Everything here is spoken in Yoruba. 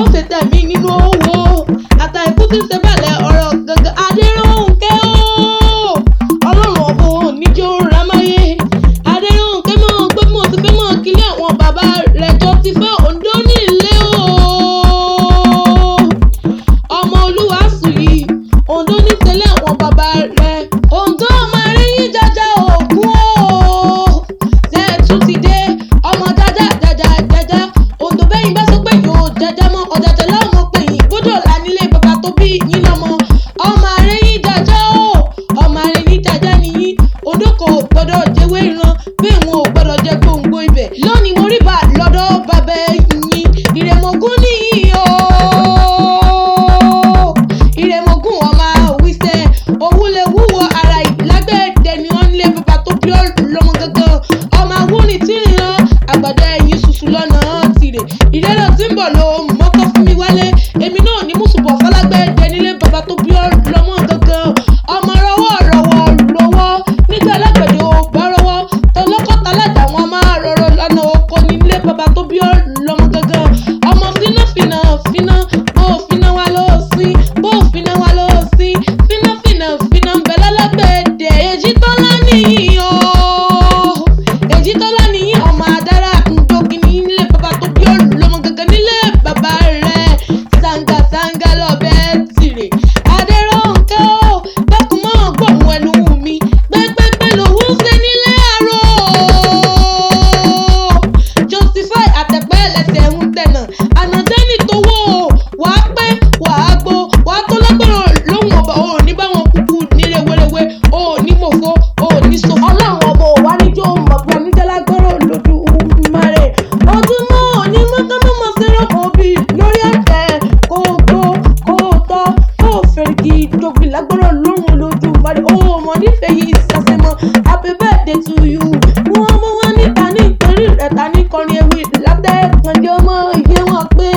ó ṣe tẹ̀mí nínú owó àtà ikú tí ń ṣe bẹ̀lẹ̀ ọ̀rọ̀ gangan Adérónkẹ́ o ọlọ́run ọ̀bọ níjó ramáyé Adérónkẹ́ mọ̀ pé mo ti fẹ́ mọ̀ kílé àwọn bàbá rẹ̀ tó ti fẹ́ Oǹdó nílé o ọmọ Olúwaṣù yìí Oǹdó ní tẹ́lẹ̀ àwọn bàbá rẹ̀ Oǹdó ọmọ rẹ̀ yín jájá ògún o ṣe tún ti dé ọmọ jájá Oǹdó bẹ́yìn bá sọ pé yóò jájá mọ́ ọ̀jàjà láwọn pè yín gbọ́dọ̀ là nílé bàbá tó bí yín lọ́mọ ọmọ rẹ̀ yín jájá o ọmọ rẹ̀ yín jájá nìyí Oǹdó kò gbọ́dọ̀ jẹ́wé ìran bí wọn ò gbọ́dọ̀ jẹ́ gbòǹgbò ibẹ̀ lónìí mo rí bá lọ́dọ̀ bàbá yín Ìrèmọ̀gún nìyí o Ìrèmọ̀gún ọmọ Àwíṣẹ́ òwúlẹ̀ wúwo ara ìlágbẹ̀dẹ ni wọ́n nílé bàbá tó bí lọ́mọ gangan ọmọ awúni tí ń ran àgbàdo ẹ̀yìn ṣùṣù lọ́nà tirẹ̀ ìrẹ́lẹ̀ tí ń bọ̀ ló mọ́kọ́ fún mi wálé èmi náà ní mùsùlùmọ̀ fọlágbẹ̀dẹ nílé bàbá tó bí lọ́mọ gangan ọmọ rọwọ́ nígbà alágbẹ̀dẹ ò bá rọwọ́ tọlọ́kọ̀tà lájà wọn máa rọrọ lọ́nà oko nílé bàbá tó bí lọ́mọ gangan ọmọ fínà bó fínà wá ló sí bó fínà wá ló sí fínà ń bẹ lálágbẹ̀dẹ Èjìtọ́lá nìyí o Èjìtọ́lá nìyí ọmọ adára ńdógi nílé bàbá tó bí lọ́mọ gangan nílé bàbá rẹ̀ sanga lọ́bẹ̀ tìrè Adérónkẹ́ o dákun mọ́ gbọ̀mù ẹnu mi pẹ́pẹ́pẹ́ lòún ṣe nílé àrò justify àtẹ̀pẹ́ lẹ́sẹ̀ ń tẹ̀nà ànàdẹ́nì tó wò ó wàá pẹ́ wàá gbó wàá tó lágbára lóhùn ọba ò ní báwọn kúkú ní rewéréwé ò ní mòfó ò ní so ọlọ́run ọba ò wá níjó mọ̀gbọ́n oníjẹ́ lágbára lójú mare ojúmọ́ òní mọ́tọ́mọ́mọ́ sẹ́rọ̀ kan bí lórí ẹ̀tẹ̀ kó gbó kó tọ́ kó fèrèkì ìjọba lágbára lóhùn lójú mare ó mọ̀ nífẹ̀ẹ́ yìí sàṣẹmọ́ happy birthday to you wọ́n mú wọn níta nítorí rẹ̀ ta ní kọrin ewì látẹ̀kànjọ́ mọ́ iye wọn pé.